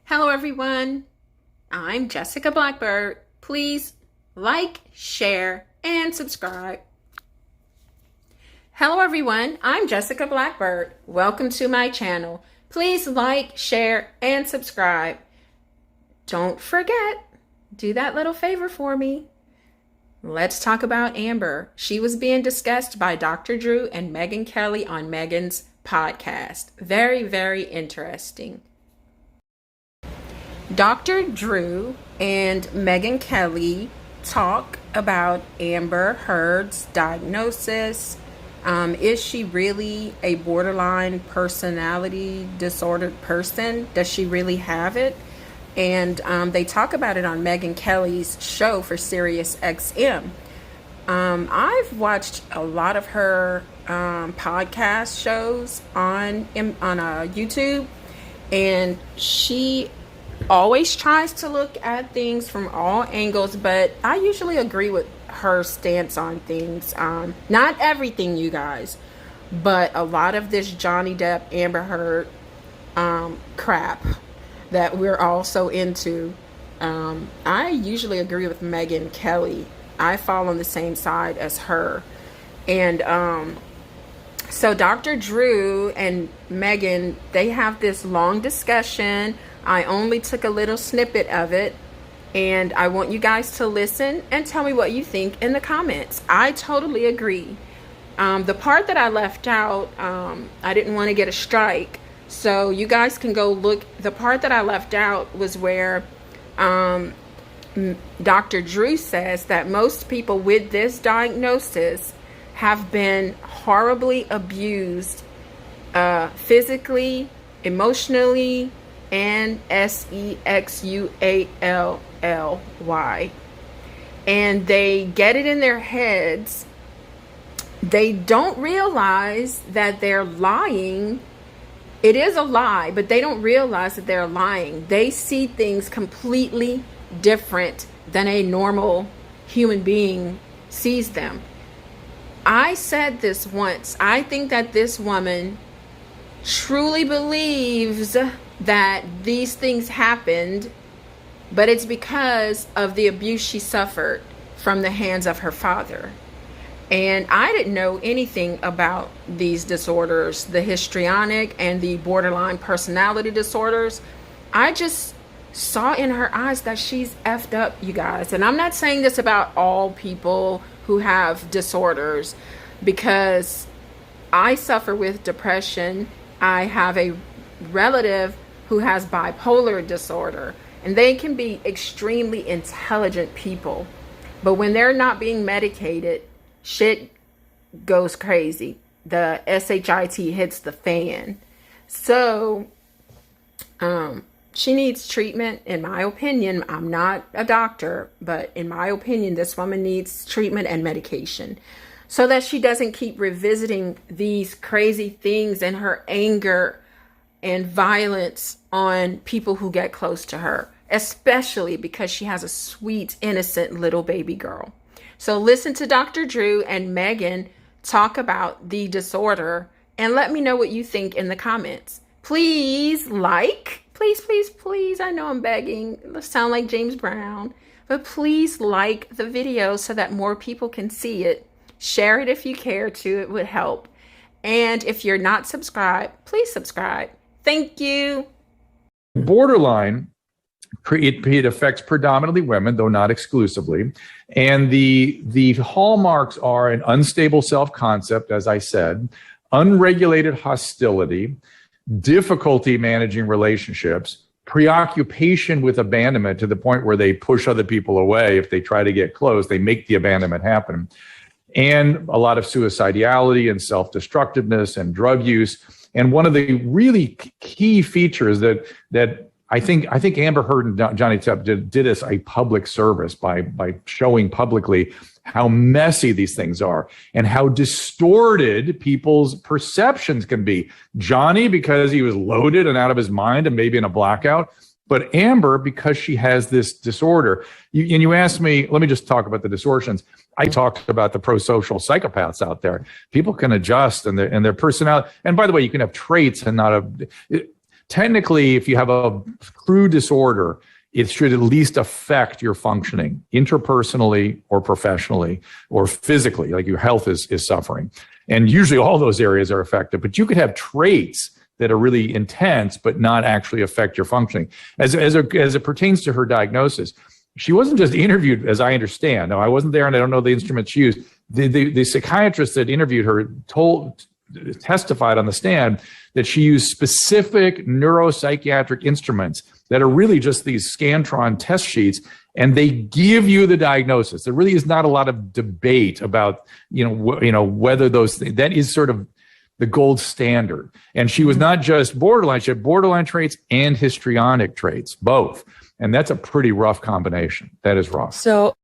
Hello everyone, I'm Jessica Blackbird. Please like, share, and subscribe. Hello everyone, I'm Jessica Blackbird. Welcome to my channel. Please like, share, and subscribe. Don't forget, do that little favor for me. Let's talk about Amber. She was being discussed by Dr. Drew and Megyn Kelley on Megyn's podcast. Very, very interesting. Dr. Drew and Megyn Kelley talk about Amber Heard's diagnosis. Is she really a borderline personality disordered person? Does she really have it? And they talk about it on Megyn Kelley's show for Sirius XM. I've watched a lot of her podcast shows on YouTube, and she always tries to look at things from all angles, but I usually agree with her stance on things. Not everything, you guys, but a lot of this Johnny Depp, Amber Heard crap that we're all so into. I usually agree with Megyn Kelley. I fall on the same side as her. And so Dr. Drew and Megyn, they have this long discussion. I only took a little snippet of it, and I want you guys to listen and tell me what you think in the comments. I totally agree. The part that I left out, I didn't want to get a strike, so you guys can go look. The part that I left out was where Dr. Drew says that most people with this diagnosis have been horribly abused physically, emotionally, and sexually, and they get it in their heads. They don't realize that they're lying. It is a lie, but they don't realize that they're lying. They see things completely different than a normal human being sees them. I said this once. I think that this woman truly believes that these things happened, but it's because of the abuse she suffered from the hands of her father. And I didn't know anything about these disorders, the histrionic and the borderline personality disorders. I just saw in her eyes that she's effed up, you guys. And I'm not saying this about all people who have disorders, because I suffer with depression. I have a relative who has bipolar disorder, and they can be extremely intelligent people, but when they're not being medicated, shit goes crazy. The SHIT hits the fan. So she needs treatment, in my opinion. I'm not a doctor, but in my opinion, this woman needs treatment and medication so that she doesn't keep revisiting these crazy things and her anger and violence on people who get close to her, especially because she has a sweet, innocent little baby girl. So listen to Dr. Drew and Megyn talk about the disorder, and let me know what you think in the comments. Please please. I know I'm begging. I sound like James Brown, but please like the video so that more people can see it. Share it if you care to. It would help. And if you're not subscribed, please subscribe. Thank you. Borderline, it affects predominantly women, though not exclusively. And the hallmarks are an unstable self-concept, as I said, unregulated hostility, difficulty managing relationships, preoccupation with abandonment to the point where they push other people away. If they try to get close, they make the abandonment happen. And a lot of suicidality and self-destructiveness and drug use. And one of the really key features that I think Amber Heard and Johnny Depp did us a public service by showing publicly how messy these things are and how distorted people's perceptions can be. Johnny, because he was loaded and out of his mind and maybe in a blackout, but Amber, because she has this disorder. You asked me, let me just talk about the distortions. I talked about the prosocial psychopaths out there. People can adjust and their personality. And by the way, you can have traits and not technically, if you have a true disorder, it should at least affect your functioning interpersonally or professionally or physically, like your health is suffering. And usually all those areas are affected, but you could have traits that are really intense, but not actually affect your functioning. As it pertains to her diagnosis, she wasn't just interviewed, as I understand. Now, I wasn't there and I don't know the instruments she used. The psychiatrist that interviewed her testified on the stand that she used specific neuropsychiatric instruments that are really just these Scantron test sheets, and they give you the diagnosis. There really is not a lot of debate about, whether those things, that is sort of the gold standard. And she was not just borderline, she had borderline traits and histrionic traits, both. And that's a pretty rough combination. That is rough. So